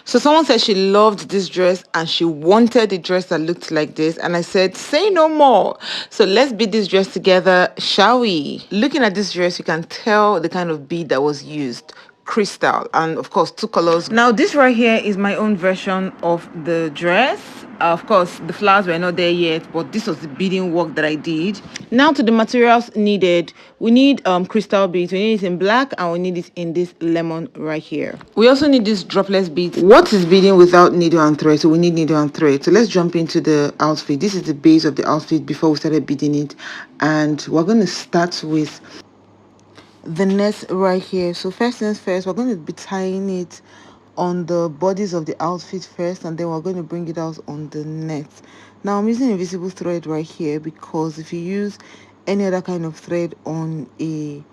So someone said she loved this dress and she wanted a dress that looked like this, and I said, say no more. So let's bead this dress together, shall we? Looking at this dress, you can tell the kind of bead that was used. Crystal, and of course 2 colors. Now this right here is my own version of the dress. Of course the flowers were not there yet, but this was the beading work that I did. Now to the materials needed. We need crystal beads. We need it in black and we need it in this lemon right here. We also need this dropless beads. What is beading without needle and thread? So we need needle and thread. So let's jump into the outfit. This is the base of the outfit before we started beading it, and we're going to start with the net right here. So first things first, we're going to be tying it on the bodies of the outfit first, and then we're going to bring it out on the net. Now I'm using invisible thread right here because if you use any other kind of thread on a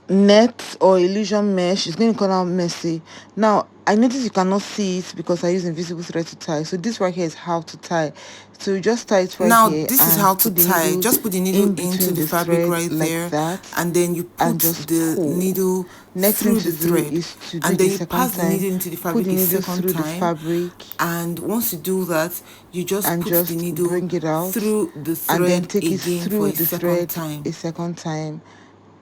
net or illusion mesh, it's going to come out messy. Now I notice you cannot see it because I use invisible thread to tie. So this right here is how to tie. So you just tie it right now here. This is And how to tie. Just put the needle into the fabric right there, and then you put the needle through the thread, and then you pass the needle into the fabric a second time. And once you do that, you just put the needle bring it out through the and then thread take it again through for a the second thread time. a second time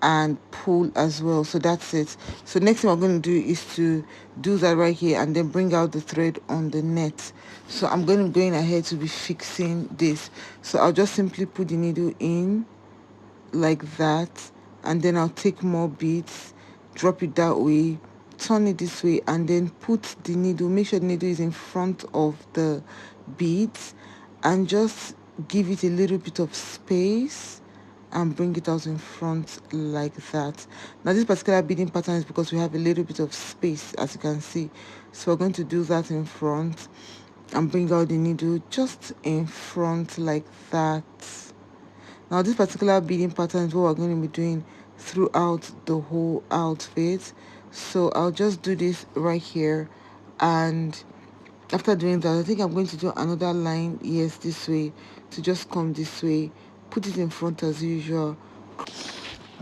and pull as well. So that's it. So next thing we're going to do is to do that right here and then bring out the thread on the net. So I'm going ahead to be fixing this. So I'll just simply put the needle in like that, and then I'll take more beads, drop it that way, turn it this way, and then put the needle, make sure the needle is in front of the beads, and just give it a little bit of space and bring it out in front like that. Now this particular beading pattern is because we have a little bit of space, as you can see. So we're going to do that in front and bring out the needle just in front like that. Now this particular beading pattern is what we're going to be doing throughout the whole outfit. So I'll just do this right here, and after doing that, I think I'm going to do another line, yes, this way, to just come this way, put it in front as usual,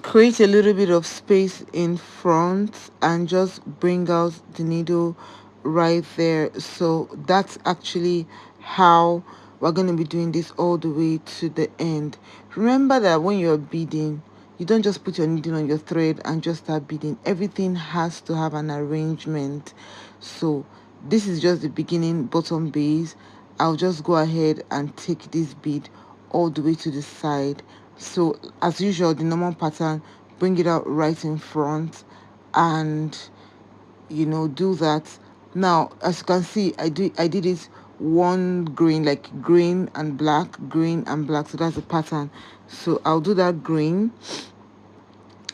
create a little bit of space in front and just bring out the needle right there. So that's actually how we're going to be doing this all the way to the end. Remember that when you're beading, you don't just put your needle on your thread and just start beading. Everything has to have an arrangement. So this is just the beginning bottom base. I'll just go ahead and take this bead all the way to the side. So as usual, the normal pattern, bring it out right in front and do that. Now as you can see, I did it one green, like green and black, green and black. So that's the pattern. So I'll do that green,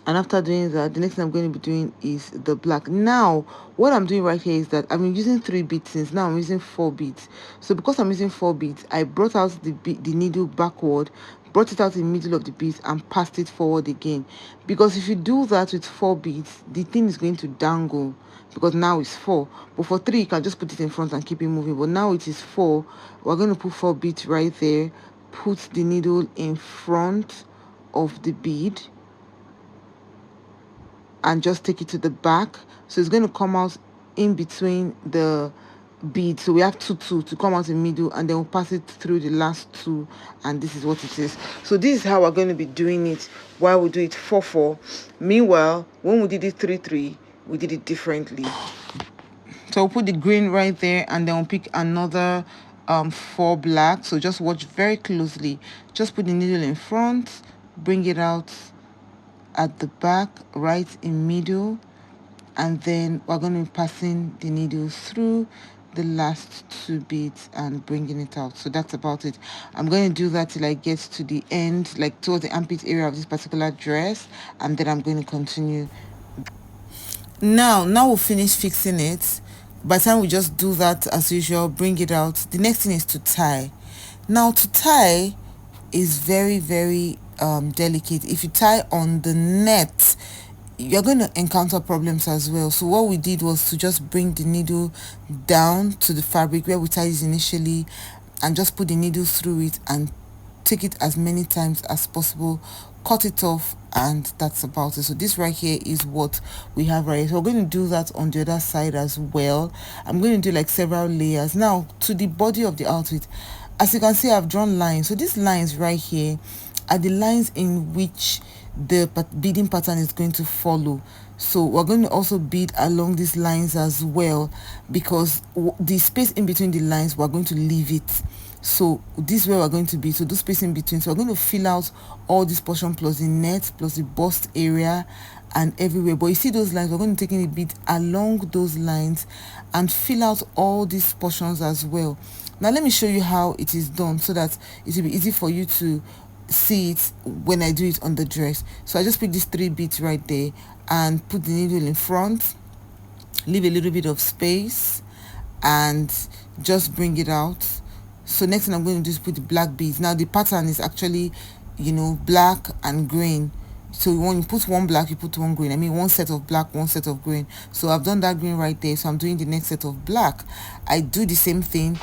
and after doing that, the next thing I'm going to be doing is the black. Now what I'm doing right here is that I'm using 3 beads, since now I'm using 4 beads. So because I'm using 4 beads, I brought out the needle backward, brought it out in the middle of the beads and passed it forward again. Because if you do that with 4 beads, the thing is going to dangle, because now it's 4. But for 3, you can just put it in front and keep it moving. But now it is 4. We're going to put 4 beads right there, put the needle in front of the bead and just take it to the back. So it's going to come out in between the beads. So we have two to come out in the middle, and then we'll pass it through the last 2, and this is what it is. So this is how we're going to be doing it while we do it 4-4. Meanwhile, when we did it 3-3, we did it differently. So we'll put the green right there, and then we'll pick another 4 black. So just watch very closely. Just put the needle in front, bring it out at the back, right in middle, and then we're going to be passing the needle through the last 2 beads and bringing it out. So that's about it. I'm going to do that till I get to the end, like towards the armpit area of this particular dress, and then I'm going to continue. Now we'll finish fixing it. By the time we just do that as usual, bring it out, the next thing is to tie. Now to tie is very, very delicate. If you tie on the net, you're going to encounter problems as well. So what we did was to just bring the needle down to the fabric where we tied it initially, and just put the needle through it and take it as many times as possible, cut it off, and that's about it. So this right here is what we have right here. So we're going to do that on the other side as well. I'm going to do like several layers. Now to the body of the outfit, as you can see, I've drawn lines. So these lines right here are the lines in which the beading pattern is going to follow. So we're going to also bead along these lines as well, because the space in between the lines, we're going to leave it. So this is where we're going to be, so do space in between. So we're going to fill out all this portion plus the net plus the bust area and everywhere. But you see those lines, we're going to take in a bit along those lines and fill out all these portions as well. Now let me show you how it is done so that it will be easy for you to see it when I do it on the dress. So I just pick these 3 beads right there and put the needle in front, leave a little bit of space, and just bring it out. So next thing I'm going to do is put the black beads. Now the pattern is actually, you know, black and green. So when you put one black, you put one green. I mean one set of black, one set of green. So I've done that green right there. So I'm doing the next set of black. I do the same thing.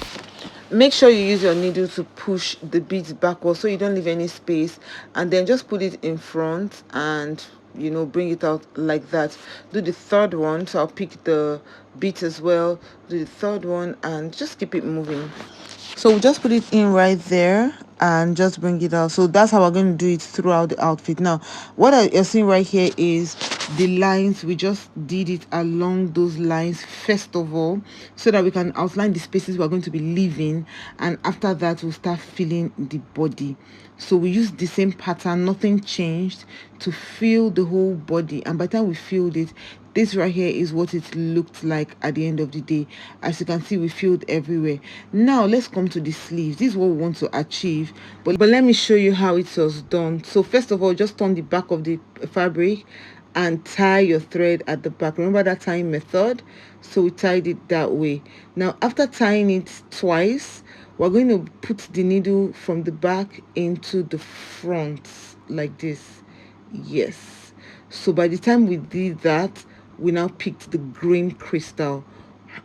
Make sure you use your needle to push the beads backwards so you don't leave any space, and then just put it in front and, you know, bring it out like that. Do the third one. So I'll pick the beads as well, do the third one, and just keep it moving. So we'll just put it in right there and just bring it out. So that's how we're going to do it throughout the outfit. Now what you're seeing right here is the lines. We just did it along those lines first of all, so that we can outline the spaces we're going to be leaving, and after that we'll start filling the body. So we used the same pattern, nothing changed, to fill the whole body. And by the time we filled it, this right here is what it looked like at the end of the day. As you can see, we filled everywhere. Now let's come to the sleeves. This is what we want to achieve, but let me show you how it was done. So first of all, just turn the back of the fabric and tie your thread at the back. Remember that tying method? So we tied it that way. Now after tying it twice, we're going to put the needle from the back into the front like this. Yes. So by the time we did that, we now picked the green crystal.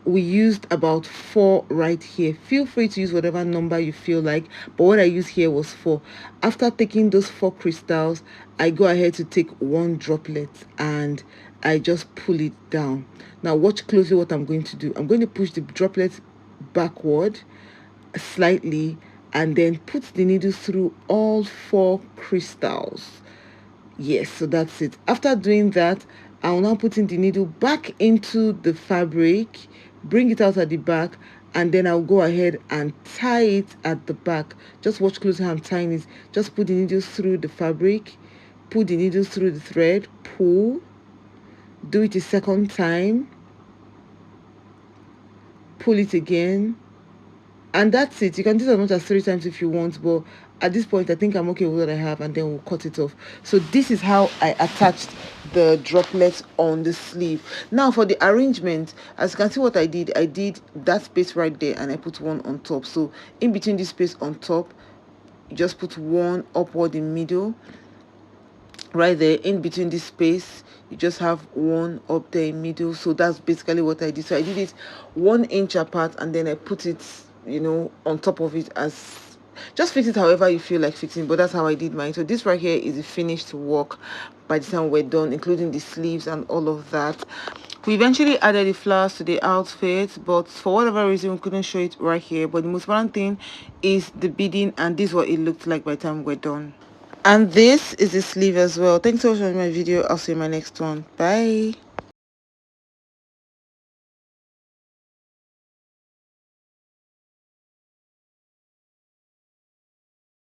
We used about 4 right here. Feel free to use whatever number you feel like, but what I used here was 4. After taking those 4 crystals, I go ahead to take 1 droplet and I just pull it down. Now watch closely what I'm going to do. I'm going to push the droplet backward slightly and then put the needle through all 4 crystals. Yes, so that's it. After doing that, I'll now put in the needle back into the fabric, bring it out at the back, and then I'll go ahead and tie it at the back. Just watch closely how I'm tying it. Just put the needle through the fabric, put the needle through the thread, pull, do it a second time, pull it again, and that's it. You can do it as much as 3 times if you want, but at this point I think I'm okay with what I have, and then we'll cut it off. So this is how I attached the droplets on the sleeve. Now for the arrangement, as you can see what I did that space right there and I put 1 on top. So in between this space on top, you just put 1 upward in middle. Right there in between this space, you just have 1 up there in middle. So that's basically what I did. So I did it 1 inch apart, and then I put it, you know, on top of it. As just fix it however you feel like fixing, but that's how I did mine. So this right here is the finished work by the time we're done, including the sleeves and all of that. We eventually added the flowers to the outfit, but for whatever reason we couldn't show it right here. But the most important thing is the beading, and this is what it looked like by the time we're done. And this is the sleeve as well. Thanks for watching my video. I'll see you in my next one. Bye.